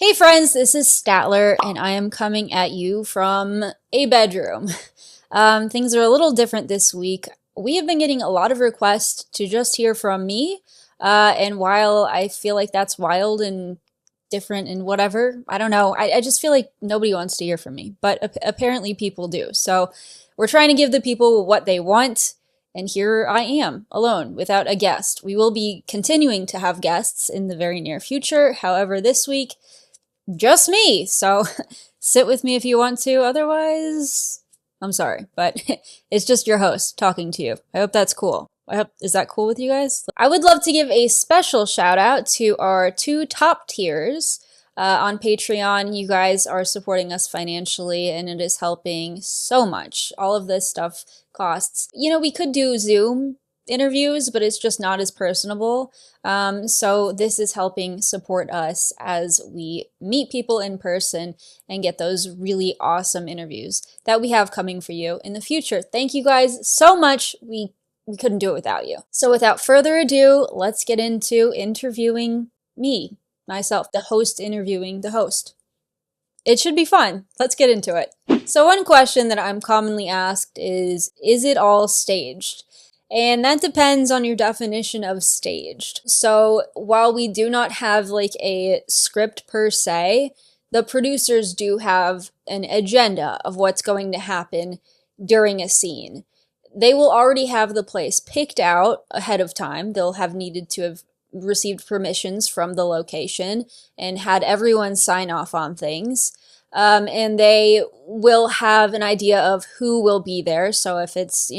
Hey friends, this is Statler, and I am coming at you from a bedroom. Things are a little different this week. We have been getting a lot of requests to just hear from me, and while I feel like that's wild and different and whatever, I don't know, I just feel like nobody wants to hear from me, but apparently people do. So we're trying to give the people what they want, and here I am, alone, without a guest. We will be continuing to have guests in the very near future. However, this week, just me. So sit with me if you want to. Otherwise, I'm sorry, but it's just your host talking to you. I hope that's cool. Is that cool with you guys? I would love to give a special shout out to our 2 top tiers on Patreon. You guys are supporting us financially, and it is helping so much. All of this stuff costs. We could do Zoom interviews, but it's just not as personable. So this is helping support us as we meet people in person and get those really awesome interviews that we have coming for you in the future. Thank you guys so much. We couldn't do it without you. So without further ado, let's get into interviewing myself, the host interviewing the host. It should be fun. Let's get into it. So one question that I'm commonly asked is it all staged? And that depends on your definition of staged. So while we do not have like a script per se, the producers do have an agenda of what's going to happen during a scene. They will already have the place picked out ahead of time. They'll have needed to have received permissions from the location and had everyone sign off on things. And they will have an idea of who will be there. So if it's,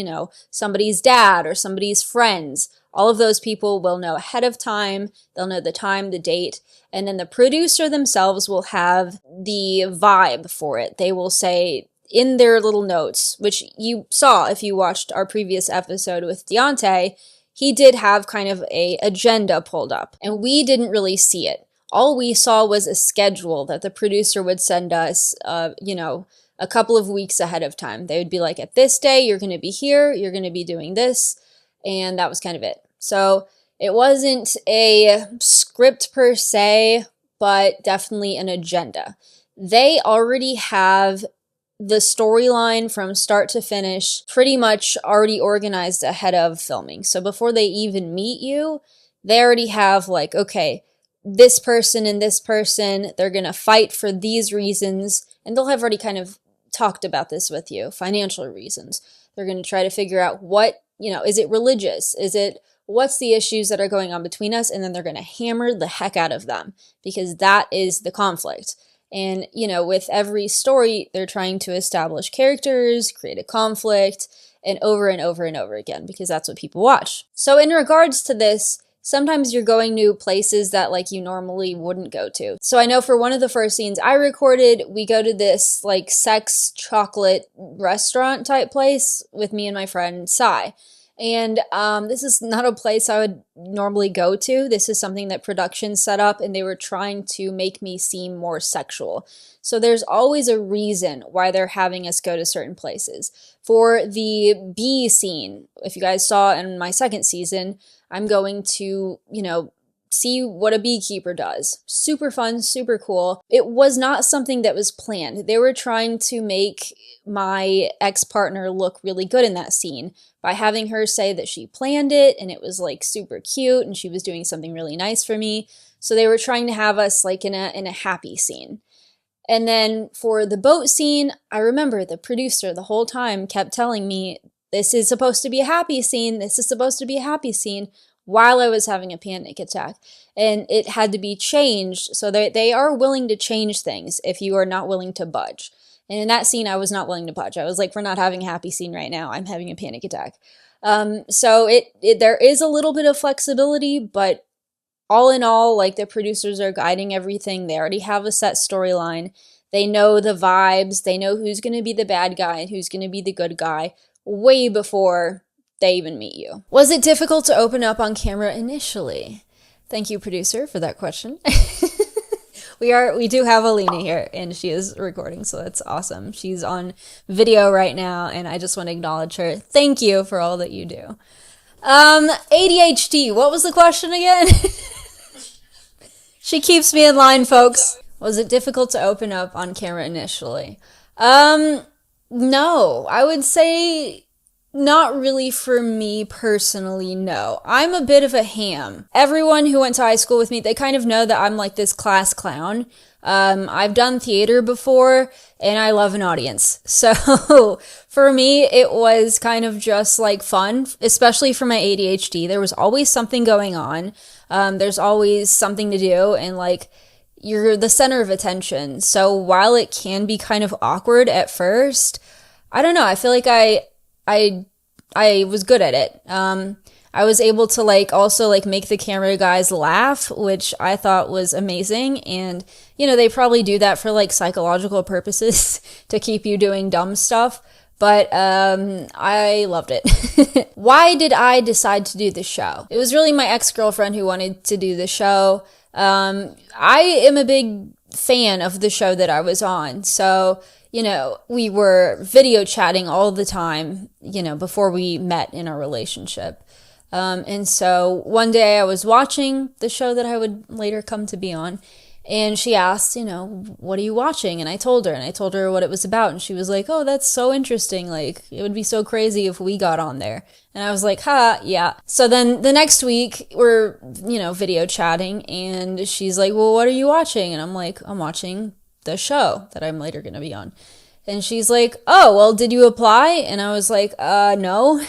somebody's dad or somebody's friends, all of those people will know ahead of time. They'll know the time, the date, and then the producer themselves will have the vibe for it. They will say in their little notes, which you saw if you watched our previous episode with Fiancé, he did have kind of a agenda pulled up, and we didn't really see it. All we saw was a schedule that the producer would send us, a couple of weeks ahead of time. They would be like, at this day, you're going to be here, you're going to be doing this, and that was kind of it. So it wasn't a script per se, but definitely an agenda. They already have the storyline from start to finish pretty much already organized ahead of filming. So before they even meet you, they already have like, okay, this person and this person, they're going to fight for these reasons, and they'll have already kind of talked about this with you, financial reasons. They're going to try to figure out what, is it religious? What's the issues that are going on between us? And then they're going to hammer the heck out of them because that is the conflict. And, with every story, they're trying to establish characters, create a conflict, and over and over and over again, because that's what people watch. So in regards to this, sometimes you're going to places that like you normally wouldn't go to. So I know for one of the first scenes I recorded, we go to this like sex chocolate restaurant type place with me and my friend Sai. And this is not a place I would normally go to. This is something that production set up, and they were trying to make me seem more sexual. So there's always a reason why they're having us go to certain places. For the bee scene, if you guys saw in my second season, I'm going to, see what a beekeeper does. Super fun, super cool. It was not something that was planned. They were trying to make my ex-partner look really good in that scene by having her say that she planned it and it was like super cute and she was doing something really nice for me. So they were trying to have us like in a happy scene. And then for the boat scene, I remember the producer the whole time kept telling me, this is supposed to be a happy scene. This is supposed to be a happy scene, while I was having a panic attack. And it had to be changed. So they are willing to change things if you are not willing to budge. And in that scene, I was not willing to budge. I was like, we're not having a happy scene right now. I'm having a panic attack. So there is a little bit of flexibility, but all in all, like the producers are guiding everything. They already have a set storyline. They know the vibes. They know who's going to be the bad guy and who's going to be the good guy way before they even meet you. Was it difficult to open up on camera initially? Thank you, producer, for that question. We do have Alina here, and she is recording, so that's awesome. She's on video right now, and I just want to acknowledge her. Thank you for all that you do. ADHD, what was the question again? She keeps me in line, folks. Was it difficult to open up on camera initially? No, I would say not really for me personally, no. I'm a bit of a ham. Everyone who went to high school with me, they kind of know that I'm like this class clown. I've done theater before and I love an audience. So for me, it was kind of just like fun, especially for my ADHD. There was always something going on. There's always something to do and like you're the center of attention. So while it can be kind of awkward at first, I don't know. I feel like I was good at it. I was able to like also like make the camera guys laugh, which I thought was amazing. And, you know, they probably do that for like psychological purposes to keep you doing dumb stuff. But I loved it. Why did I decide to do the show? It was really my ex-girlfriend who wanted to do the show. I am a big fan of the show that I was on. So, you know, we were video chatting all the time, you know, before we met in our relationship. And so one day I was watching the show that I would later come to be on, and she asked, you know, what are you watching? And I told her what it was about. And she was like, oh, that's so interesting. Like, it would be so crazy if we got on there. And I was like, yeah. So then the next week we're, you know, video chatting, and she's like, well, what are you watching? And I'm like, I'm watching the show that I'm later going to be on. And she's like, oh, well, did you apply? And I was like, no.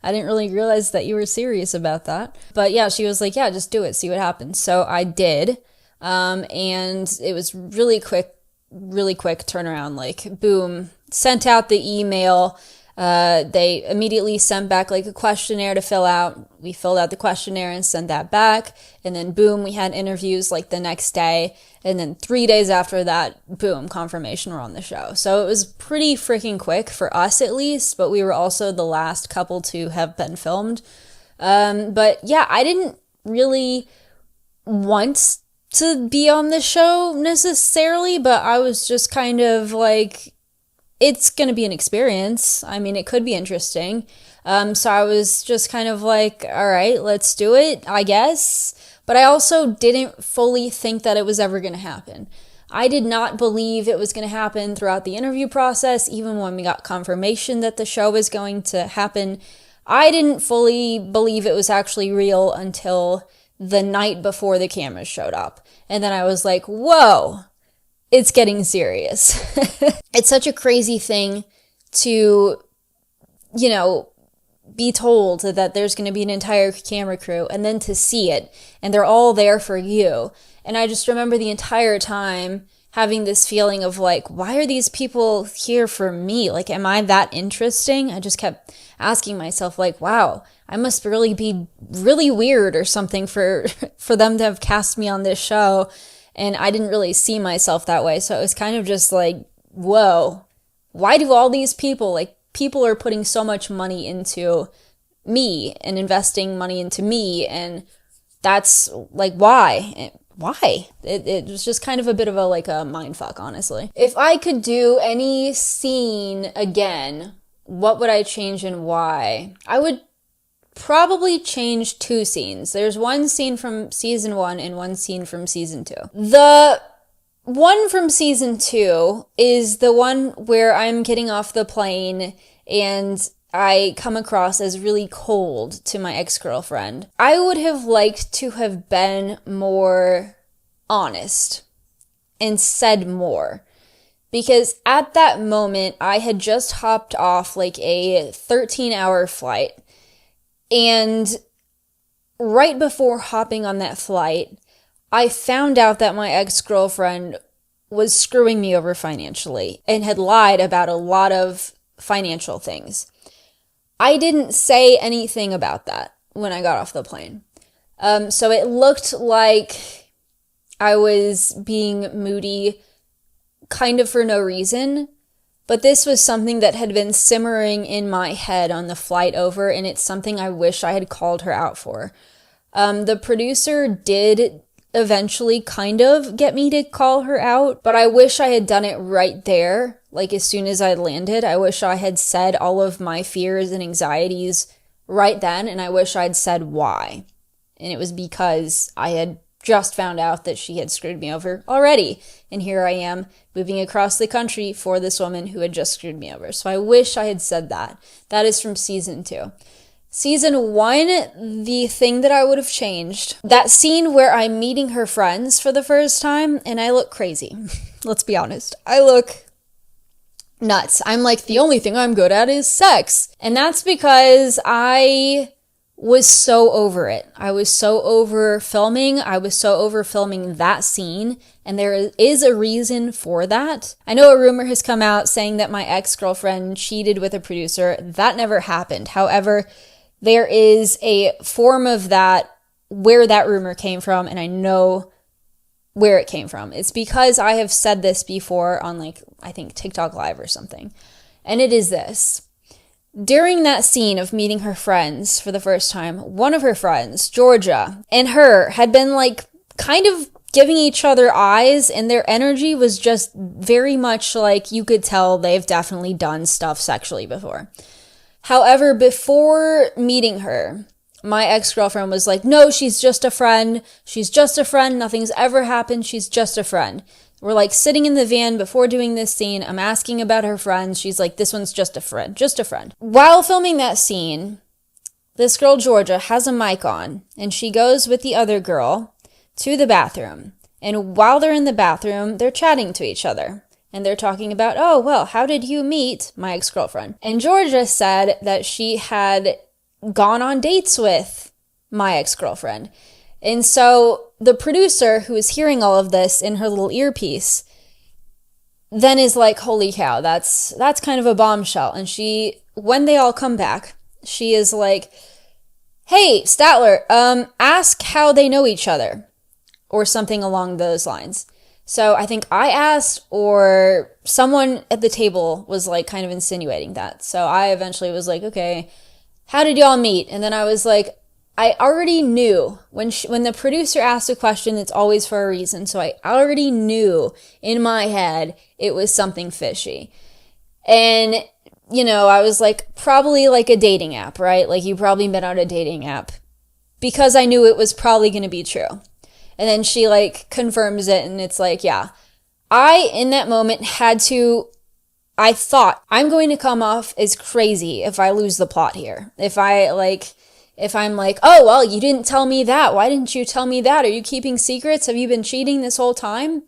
I didn't really realize that you were serious about that. But yeah, she was like, yeah, just do it, see what happens. So I did. And it was really quick turnaround, like boom, sent out the email. They immediately sent back like a questionnaire to fill out. We filled out the questionnaire and sent that back. And then boom, we had interviews like the next day. And then 3 days after that, boom, confirmation we're on the show. So it was pretty freaking quick for us at least, but we were also the last couple to have been filmed. But yeah, I didn't really want to be on the show necessarily, but I was just kind of like, it's going to be an experience. I mean, it could be interesting. So I was just kind of like, all right, let's do it, I guess. But I also didn't fully think that it was ever going to happen. I did not believe it was going to happen throughout the interview process, even when we got confirmation that the show was going to happen. I didn't fully believe it was actually real until the night before the cameras showed up. And then I was like, whoa, it's getting serious. It's such a crazy thing to, you know, be told that there's going to be an entire camera crew and then to see it and they're all there for you. And I just remember the entire time having this feeling of like, why are these people here for me? Like, am I that interesting? I just kept asking myself like, wow, I must really be really weird or something for them to have cast me on this show. And I didn't really see myself that way. So it was kind of just like, whoa, why do all these people, like, people are putting so much money into me and investing money into me, and that's like, why? It was just kind of a bit of a mind fuck, honestly. If I could do any scene again, what would I change and why? I would probably change 2 scenes. There's one scene from season 1 and one scene from season 2. The one from season 2 is the one where I'm getting off the plane and I come across as really cold to my ex-girlfriend. I would have liked to have been more honest and said more. Because at that moment, I had just hopped off like a 13-hour flight. And right before hopping on that flight, I found out that my ex-girlfriend was screwing me over financially and had lied about a lot of financial things. I didn't say anything about that when I got off the plane. So it looked like I was being moody kind of for no reason, but this was something that had been simmering in my head on the flight over, and it's something I wish I had called her out for. The producer did eventually kind of get me to call her out, but I wish I had done it right there, like as soon as I landed. I wish I had said all of my fears and anxieties right then, and I wish I'd said why. And it was because I had just found out that she had screwed me over already. And here I am moving across the country for this woman who had just screwed me over. So I wish I had said that. That is from season 2. Season 1, the thing that I would have changed, that scene where I'm meeting her friends for the first time and I look crazy. Let's be honest. I look nuts. I'm like, the only thing I'm good at is sex. And that's because I was so over it. I was so over filming. I was so over filming that scene. And there is a reason for that. I know a rumor has come out saying that my ex-girlfriend cheated with a producer. That never happened. However, there is a form of that where that rumor came from, and I know where it came from. It's because I have said this before on I think TikTok Live or something. And it is this. During that scene of meeting her friends for the first time, one of her friends, Georgia, and her had been kind of giving each other eyes, and their energy was just very much you could tell they've definitely done stuff sexually before. However, before meeting her, my ex-girlfriend was like, no, she's just a friend. She's just a friend. Nothing's ever happened. She's just a friend. We're sitting in the van before doing this scene. I'm asking about her friends. She's like, this one's just a friend, just a friend. While filming that scene, this girl, Georgia, has a mic on and she goes with the other girl to the bathroom. And while they're in the bathroom, they're chatting to each other. And they're talking about, oh, well, how did you meet my ex-girlfriend? And Georgia said that she had gone on dates with my ex-girlfriend. And so the producer, who is hearing all of this in her little earpiece, then is like, holy cow, that's kind of a bombshell. And she, when they all come back, she is like, hey, Statler, ask how they know each other, or something along those lines. So I think I asked, or someone at the table was kind of insinuating that. So I eventually was like, okay, how did y'all meet? And then I was like, I already knew when the producer asked a question, it's always for a reason. So I already knew in my head it was something fishy. And, I was like, probably a dating app, right? You probably met on a dating app, because I knew it was probably going to be true. And then she confirms it, and it's yeah. I, in that moment, I thought I'm going to come off as crazy if I lose the plot here. If I'm oh, well, you didn't tell me that. Why didn't you tell me that? Are you keeping secrets? Have you been cheating this whole time?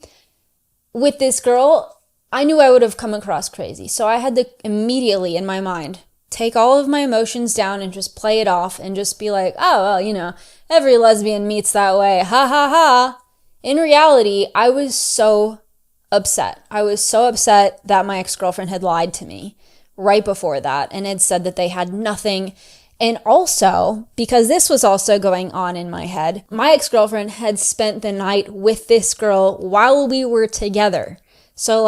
With this girl, I knew I would have come across crazy. So I had to immediately, in my mind, take all of my emotions down and just play it off and just be like, oh, well, every lesbian meets that way. Ha ha ha. In reality, I was so upset. I was so upset that my ex-girlfriend had lied to me right before that and had said that they had nothing. And also, because this was also going on in my head, my ex-girlfriend had spent the night with this girl while we were together. So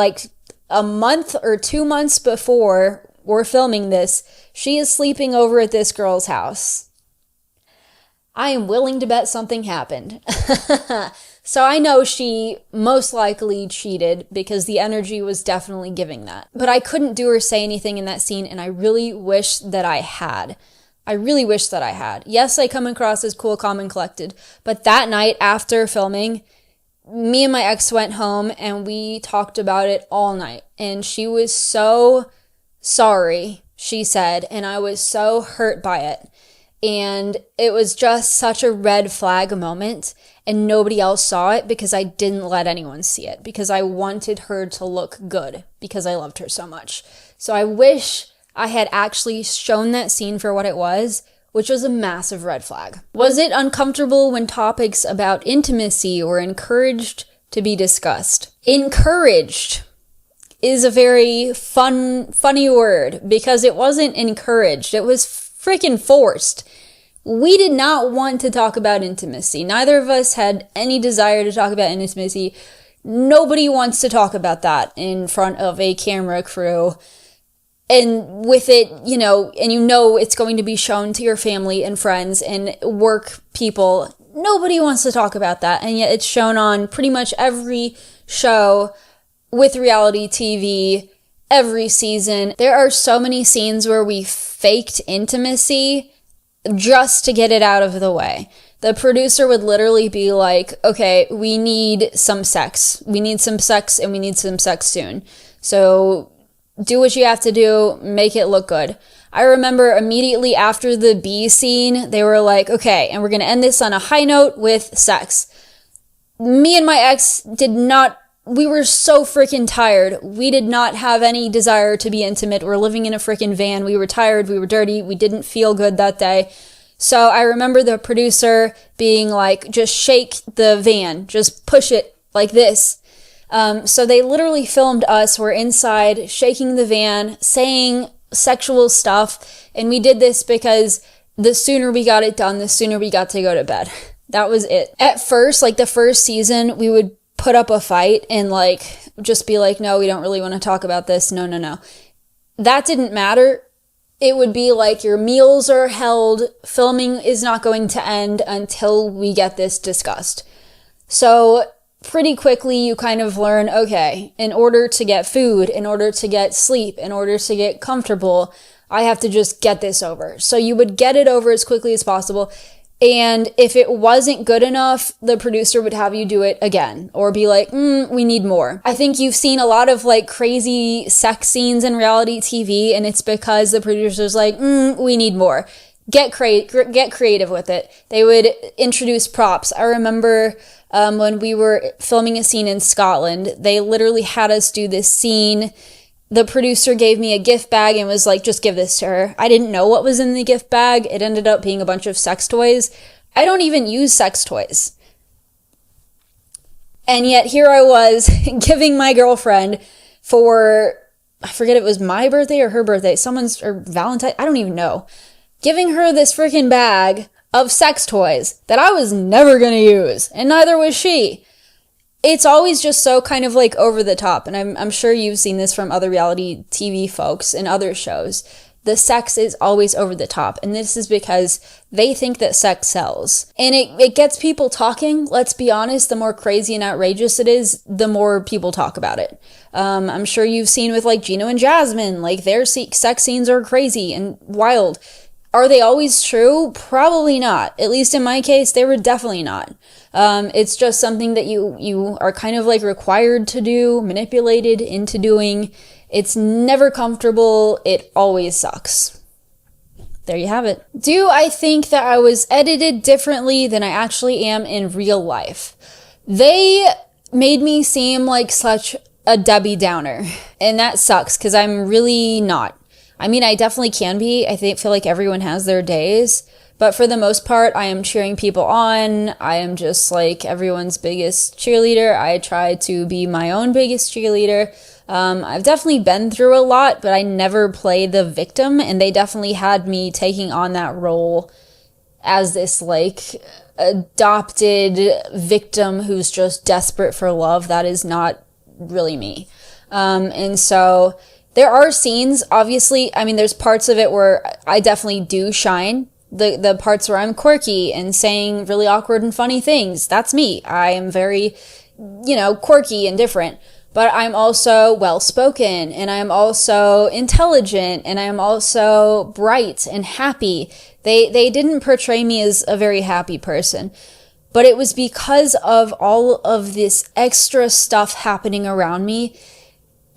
a month or 2 months before we're filming this, she is sleeping over at this girl's house. I am willing to bet something happened. So I know she most likely cheated because the energy was definitely giving that. But I couldn't do or say anything in that scene, and I really wish that I had. I really wish that I had. Yes, I come across as cool, calm, and collected, but that night after filming, me and my ex went home and we talked about it all night. And she was so sorry, she said, and I was so hurt by it. And it was just such a red flag moment, and nobody else saw it because I didn't let anyone see it, because I wanted her to look good, because I loved her so much. So I wish I had actually shown that scene for what it was, which was a massive red flag. Was it uncomfortable when topics about intimacy were encouraged to be discussed? Encouraged is a very funny word, because it wasn't encouraged. It was freaking forced. We did not want to talk about intimacy. Neither of us had any desire to talk about intimacy. Nobody wants to talk about that in front of a camera crew. And with it, and it's going to be shown to your family and friends and work people. Nobody wants to talk about that. And yet it's shown on pretty much every show with reality TV, every season. There are so many scenes where we faked intimacy just to get it out of the way. The producer would literally be like, okay, we need some sex. We need some sex and we need some sex soon. So do what you have to do, make it look good. I remember immediately after the bee scene, they were like, okay, and we're going to end this on a high note with sex. Me and my ex we were so freaking tired. We did not have any desire to be intimate. We're living in a freaking van. We were tired. We were dirty. We didn't feel good that day. So I remember the producer being like, just shake the van. Just push it like this. So they literally filmed us. We're inside shaking the van, saying sexual stuff. And we did this because the sooner we got it done, the sooner we got to go to bed. That was it. At first, like the first season, we would put up a fight and like just be like, no, we don't really want to talk about this. No. That didn't matter. It would be like your meals are held. Filming is not going to end until we get this discussed. So pretty quickly you kind of learn, okay, in order to get food, in order to get sleep, in order to get comfortable, I have to just get this over. So you would get it over as quickly as possible. And if it wasn't good enough, the producer would have you do it again or be like, we need more. I think you've seen a lot of like crazy sex scenes in reality TV, and it's because the producer's like, we need more. Get creative with it. They would introduce props. I remember when we were filming a scene in Scotland, they literally had us do this scene. The producer gave me a gift bag and was like, just give this to her. I didn't know what was in the gift bag. It ended up being a bunch of sex toys. I don't even use sex toys. And yet here I was giving my girlfriend for, I forget if it was my birthday or her birthday, or Valentine, I don't even know. Giving her this freaking bag of sex toys that I was never going to use. And neither was she. It's always just so kind of like over the top. And I'm sure you've seen this from other reality TV folks and other shows. The sex is always over the top. And this is because they think that sex sells. And it gets people talking. Let's be honest, the more crazy and outrageous it is, the more people talk about it. I'm sure you've seen with like Gino and Jasmine, like their sex scenes are crazy and wild. Are they always true? Probably not. At least in my case, they were definitely not. It's just something that you are kind of like required to do, manipulated into doing. It's never comfortable. It always sucks. There you have it. Do I think that I was edited differently than I actually am in real life? They made me seem like such a Debbie Downer. And that sucks because I'm really not. I mean, I definitely can be. Feel like everyone has their days. But for the most part, I am cheering people on. I am just like everyone's biggest cheerleader. I try to be my own biggest cheerleader. I've definitely been through a lot, but I never played the victim. And they definitely had me taking on that role as this like adopted victim who's just desperate for love. That is not really me. And so there are scenes, obviously, I mean, there's parts of it where I definitely do shine. The parts where I'm quirky and saying really awkward and funny things, that's me. I am very, quirky and different. But I'm also well-spoken, and I am also intelligent, and I am also bright and happy. They didn't portray me as a very happy person. But it was because of all of this extra stuff happening around me.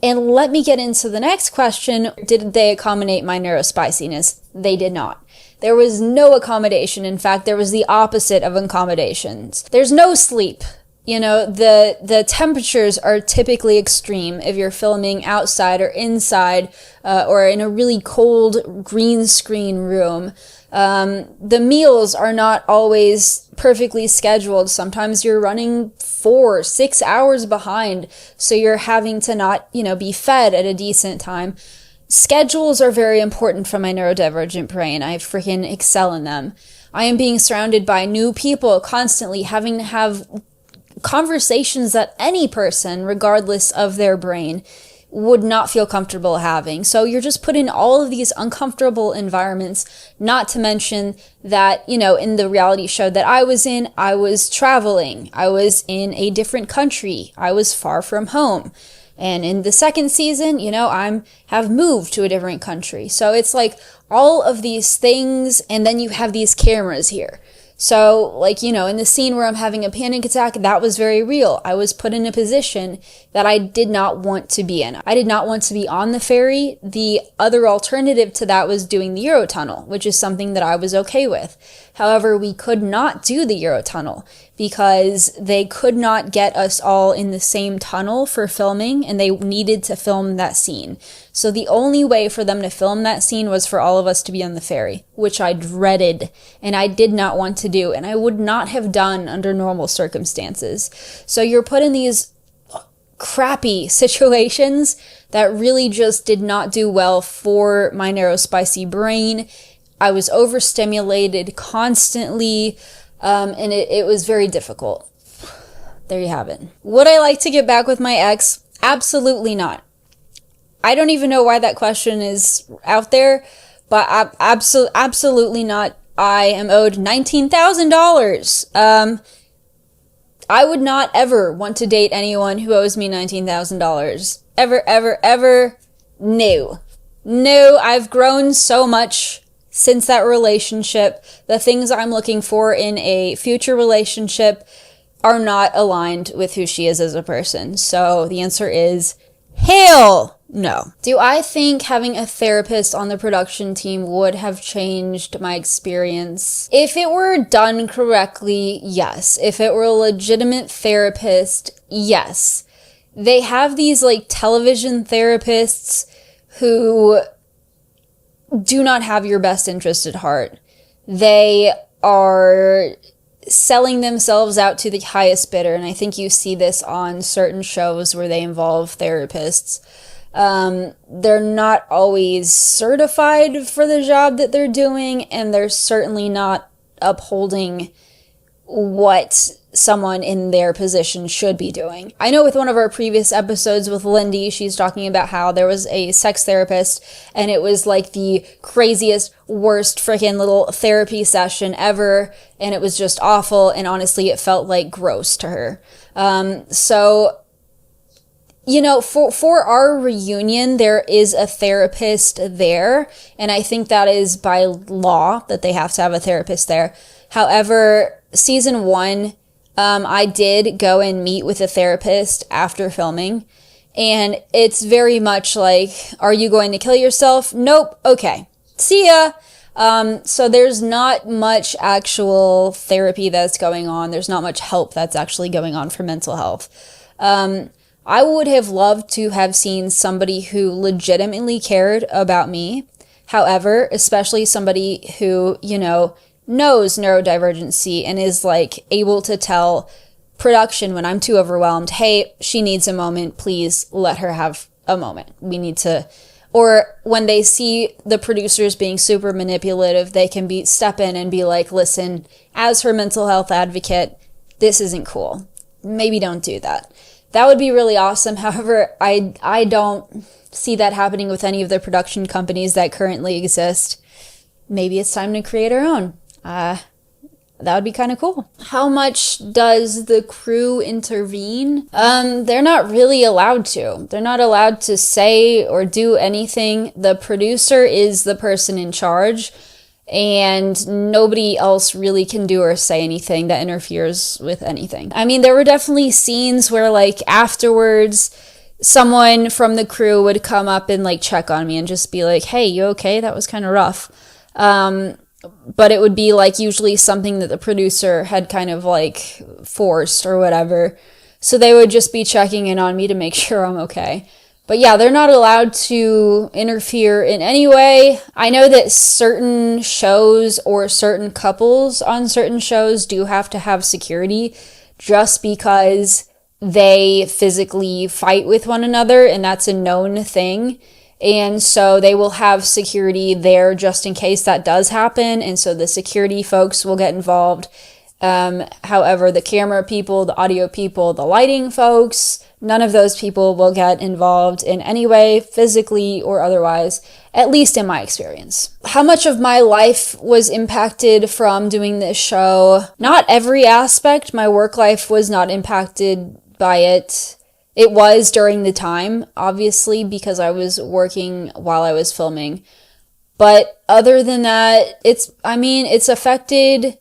And let me get into the next question. Did they accommodate my neurospiciness? They did not. There was no accommodation. In fact, there was the opposite of accommodations. There's no sleep. The temperatures are typically extreme if you're filming outside or inside or in a really cold green screen room. The meals are not always perfectly scheduled. Sometimes you're running 4-6 hours behind, so you're having to not, be fed at a decent time. Schedules are very important for my neurodivergent brain. I freaking excel in them. I am being surrounded by new people constantly, having to have conversations that any person, regardless of their brain, would not feel comfortable having. So you're just put in all of these uncomfortable environments, not to mention that, in the reality show that I was in, I was traveling. I was in a different country. I was far from home. And in the second season, have moved to a different country. So it's like all of these things, and then you have these cameras here. So, like, in the scene where I'm having a panic attack, that was very real. I was put in a position that I did not want to be in. I did not want to be on the ferry. The other alternative to that was doing the Eurotunnel, which is something that I was okay with. However, we could not do the Eurotunnel because they could not get us all in the same tunnel for filming, and they needed to film that scene. So the only way for them to film that scene was for all of us to be on the ferry, which I dreaded and I did not want to do, and I would not have done under normal circumstances. So you're put in these crappy situations that really just did not do well for my neurospicy brain. I was overstimulated constantly, and it was very difficult. There you have it. Would I like to get back with my ex? Absolutely not. I don't even know why that question is out there, but absolutely not. I am owed $19,000. I would not ever want to date anyone who owes me $19,000. Ever, ever, ever. No. No, I've grown so much since that relationship. The things I'm looking for in a future relationship are not aligned with who she is as a person. So the answer is hell no. Do I think having a therapist on the production team would have changed my experience? If it were done correctly, yes. If it were a legitimate therapist, yes. They have these like television therapists who do not have your best interest at heart. They are selling themselves out to the highest bidder, and I think you see this on certain shows where they involve therapists. They're not always certified for the job that they're doing, and they're certainly not upholding what someone in their position should be doing. I know with one of our previous episodes with Lindy, she's talking about how there was a sex therapist and it was like the craziest, worst freaking little therapy session ever, and it was just awful, and honestly it felt like gross to her. So for our reunion, there is a therapist there, and I think that is by law that they have to have a therapist there. However, season 1, I did go and meet with a therapist after filming, and it's very much like, are you going to kill yourself? Nope. Okay. See ya. So there's not much actual therapy that's going on. There's not much help that's actually going on for mental health. I would have loved to have seen somebody who legitimately cared about me. However, especially somebody who, knows neurodivergency and is like able to tell production when I'm too overwhelmed, hey, she needs a moment, please let her have a moment. We need to, or when they see the producers being super manipulative, they can step in and be like, listen, as her mental health advocate, this isn't cool. Maybe don't do that. That would be really awesome. However, I don't see that happening with any of the production companies that currently exist. Maybe it's time to create our own. That would be kind of cool. How much does the crew intervene? They're not really allowed to. They're not allowed to say or do anything. The producer is the person in charge, and nobody else really can do or say anything that interferes with anything. I mean, there were definitely scenes where, like, afterwards, someone from the crew would come up and, like, check on me and just be like, hey, you okay? That was kind of rough. But it would be, like, usually something that the producer had kind of, like, forced or whatever. So they would just be checking in on me to make sure I'm okay. But yeah, they're not allowed to interfere in any way. I know that certain shows or certain couples on certain shows do have to have security just because they physically fight with one another, and that's a known thing. And so they will have security there just in case that does happen, and so the security folks will get involved. However, the camera people, the audio people, the lighting folks, none of those people will get involved in any way, physically or otherwise, at least in my experience. How much of my life was impacted from doing this show? Not every aspect. My work life was not impacted by it. It was during the time, obviously, because I was working while I was filming. But other than that, it's affected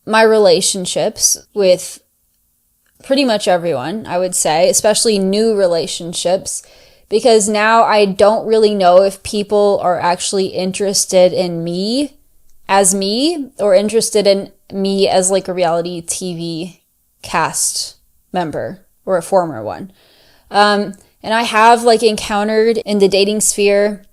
my relationships with pretty much everyone, I would say, especially new relationships, because now I don't really know if people are actually interested in me as me or interested in me as like a reality TV cast member or a former one. And I have like encountered in the dating sphere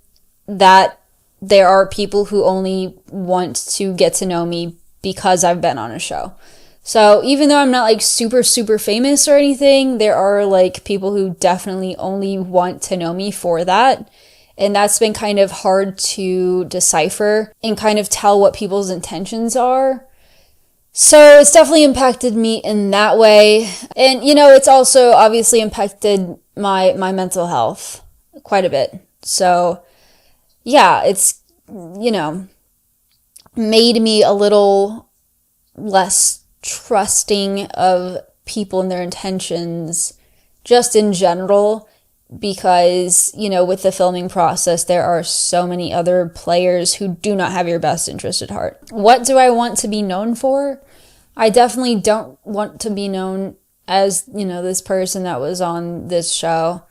that there are people who only want to get to know me because I've been on a show. So even though I'm not like super, super famous or anything, there are like people who definitely only want to know me for that. And that's been kind of hard to decipher and kind of tell what people's intentions are. So it's definitely impacted me in that way. And, you know, it's also obviously impacted my mental health quite a bit. So yeah, it's, you know, made me a little less trusting of people and their intentions just in general, because, you know, with the filming process, there are so many other players who do not have your best interest at heart. What do I want to be known for? I definitely don't want to be known as, you know, this person that was on this show.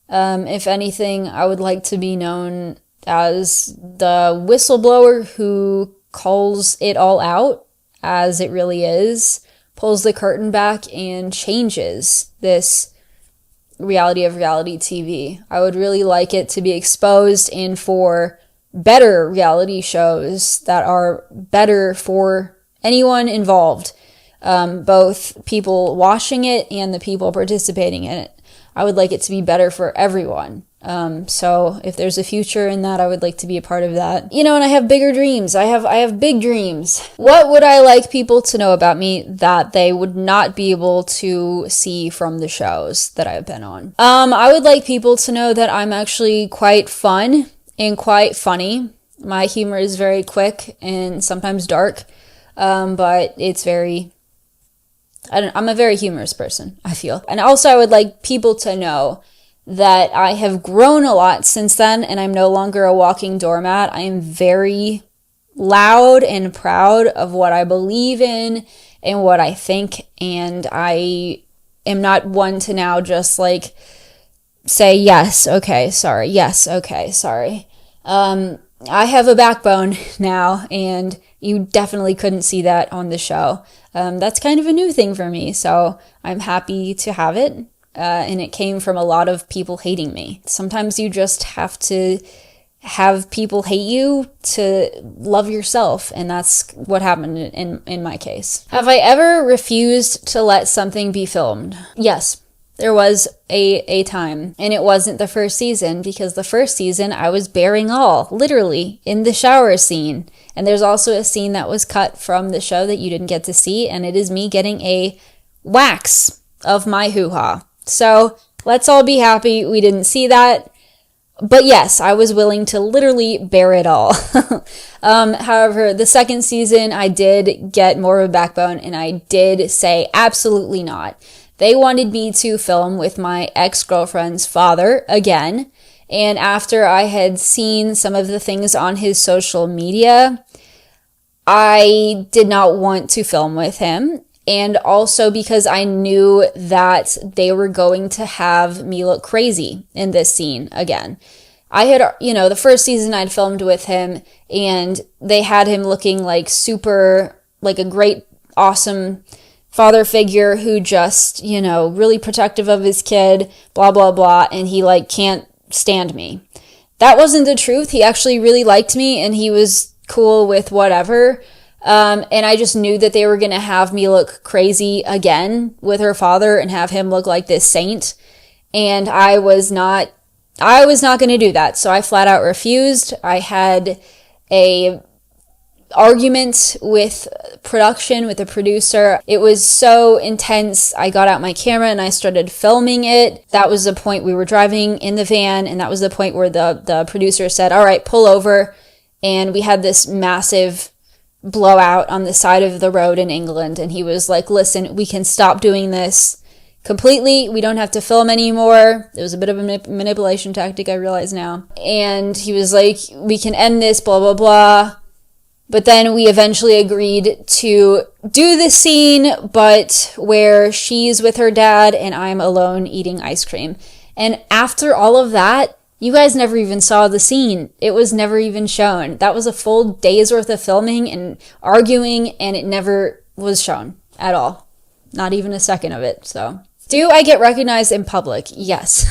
If anything, I would like to be known as the whistleblower who calls it all out as it really is, pulls the curtain back and changes this reality of reality TV. I would really like it to be exposed and for better reality shows that are better for anyone involved, both people watching it and the people participating in it. I would like it to be better for everyone. So if there's a future in that, I would like to be a part of that. You know, and I have bigger dreams. I have big dreams. What would I like people to know about me that they would not be able to see from the shows that I've been on? I would like people to know that I'm actually quite fun and quite funny. My humor is very quick and sometimes dark, but it's very... I'm a very humorous person, I feel. And also I would like people to know that I have grown a lot since then, and I'm no longer a walking doormat. I am very loud and proud of what I believe in and what I think, and I am not one to now just like say yes, okay, sorry, yes, okay, sorry. I have a backbone now, and you definitely couldn't see that on the show. That's kind of a new thing for me, so I'm happy to have it. And it came from a lot of people hating me. Sometimes you just have to have people hate you to love yourself, and that's what happened in my case. Have I ever refused to let something be filmed? Yes, there was a time, and it wasn't the first season, because the first season I was bearing all, literally, in the shower scene. And there's also a scene that was cut from the show that you didn't get to see, and it is me getting a wax of my hoo-ha. So let's all be happy we didn't see that. But yes, I was willing to literally bear it all. However, the second season, I did get more of a backbone, and I did say absolutely not. They wanted me to film with my ex-girlfriend's father again. And after I had seen some of the things on his social media, I did not want to film with him. And also because I knew that they were going to have me look crazy in this scene again. I had, you know, the first season I'd filmed with him, and they had him looking like super, like a great, awesome father figure who just, you know, really protective of his kid, blah, blah, blah, and he like can't stand me. That wasn't the truth. He actually really liked me, and he was cool with whatever. And I just knew that they were going to have me look crazy again with her father and have him look like this saint. And I was not going to do that. So I flat out refused. I had a argument with production, with the producer. It was so intense. I got out my camera and I started filming it. That was the point we were driving in the van, and that was the point where the producer said, all right, pull over. And we had this massive blowout on the side of the road in England, and he was like, listen, we can stop doing this completely. We don't have to film anymore. It was a bit of a manipulation tactic, I realize now. And he was like, we can end this, blah, blah, blah. But then we eventually agreed to do the scene, but where she's with her dad and I'm alone eating ice cream. And after all of that, you guys never even saw the scene. It was never even shown. That was a full day's worth of filming and arguing, and it never was shown at all. Not even a second of it, so. Do I get recognized in public? Yes.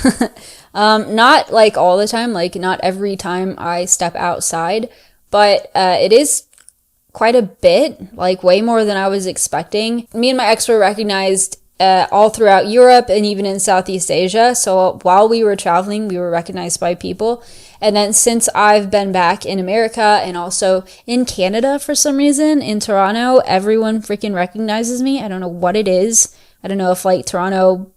Not like all the time, like not every time I step outside, but it is quite a bit, like way more than I was expecting. Me and my ex were recognized all throughout Europe and even in Southeast Asia. So while we were traveling, we were recognized by people. And then since I've been back in America and also in Canada for some reason, in Toronto, everyone freaking recognizes me. I don't know what it is. I don't know if like Toronto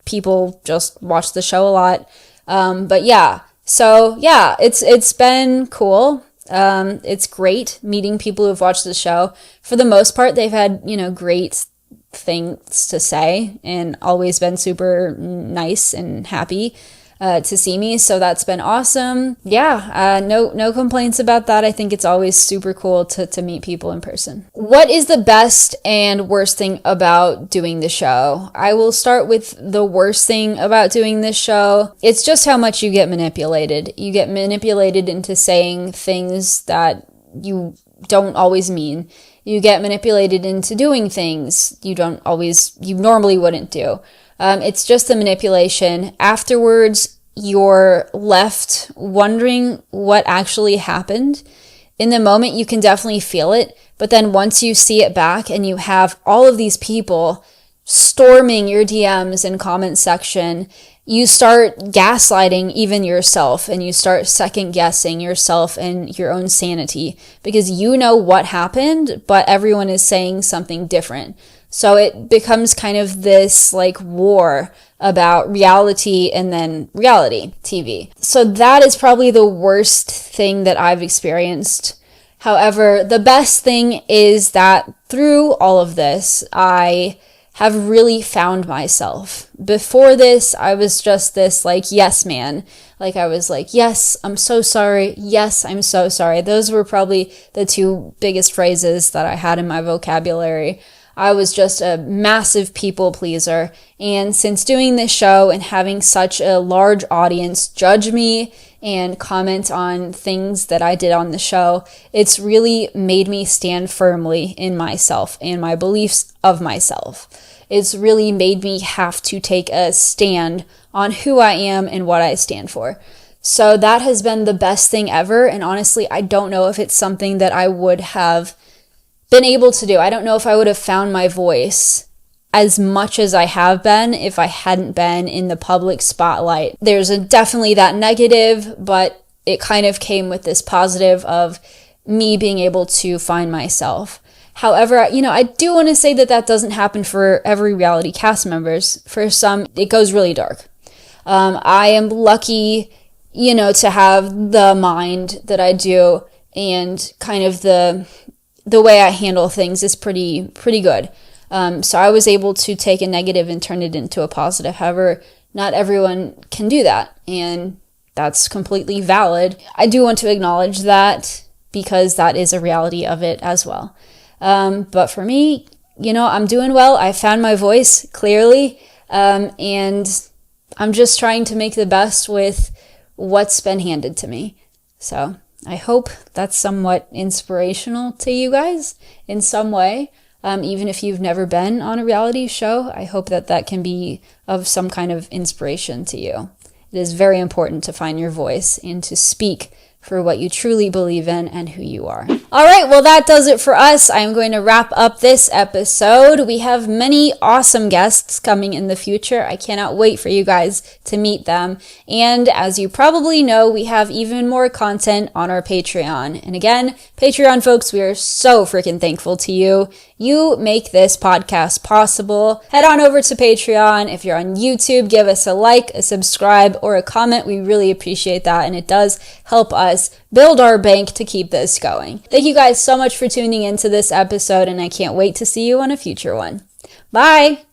people just watch the show a lot. But yeah, so yeah, it's been cool. It's great meeting people who've watched the show. For the most part, they've had, great things to say and always been super nice and happy to see me. So that's been awesome. Yeah, no complaints about that. I think it's always super cool to meet people in person. What is the best and worst thing about doing the show? I will start with the worst thing about doing this show. It's just how much you get manipulated. You get manipulated into saying things that you don't always mean. You get manipulated into doing things you normally wouldn't do. It's just the manipulation. Afterwards, you're left wondering what actually happened. In the moment, you can definitely feel it. But then once you see it back and you have all of these people storming your DMs and comment section, you start gaslighting even yourself and you start second guessing yourself and your own sanity because you know what happened, but everyone is saying something different. So it becomes kind of this like war about reality and then reality TV. So that is probably the worst thing that I've experienced. However, the best thing is that through all of this, I have really found myself. Before this, I was just this like yes man. Like I was like, yes, I'm so sorry. Yes, I'm so sorry. Those were probably the two biggest phrases that I had in my vocabulary. I was just a massive people pleaser. And since doing this show and having such a large audience judge me and comment on things that I did on the show, it's really made me stand firmly in myself and my beliefs of myself. It's really made me have to take a stand on who I am and what I stand for. So that has been the best thing ever. And honestly, I don't know if it's something that I would have been able to do. I don't know if I would have found my voice as much as I have been if I hadn't been in the public spotlight. There's definitely that negative, but it kind of came with this positive of me being able to find myself. However, I do want to say that doesn't happen for every reality cast members. For some, it goes really dark. I am lucky, to have the mind that I do, and kind of the way I handle things is pretty good. So I was able to take a negative and turn it into a positive. However, not everyone can do that, and that's completely valid. I do want to acknowledge that because that is a reality of it as well. But for me, I'm doing well. I found my voice clearly, and I'm just trying to make the best with what's been handed to me. So I hope that's somewhat inspirational to you guys in some way. Even if you've never been on a reality show, I hope that can be of some kind of inspiration to you. It is very important to find your voice and to speak for what you truly believe in and who you are. All right, well, that does it for us. I'm going to wrap up this episode. We have many awesome guests coming in the future. I cannot wait for you guys to meet them. And as you probably know, we have even more content on our Patreon. And again, Patreon folks, we are so freaking thankful to you. You make this podcast possible. Head on over to Patreon. If you're on YouTube, give us a like, a subscribe, or a comment. We really appreciate that, and it does help us build our bank to keep this going. Thank you guys so much for tuning into this episode, and I can't wait to see you on a future one. Bye!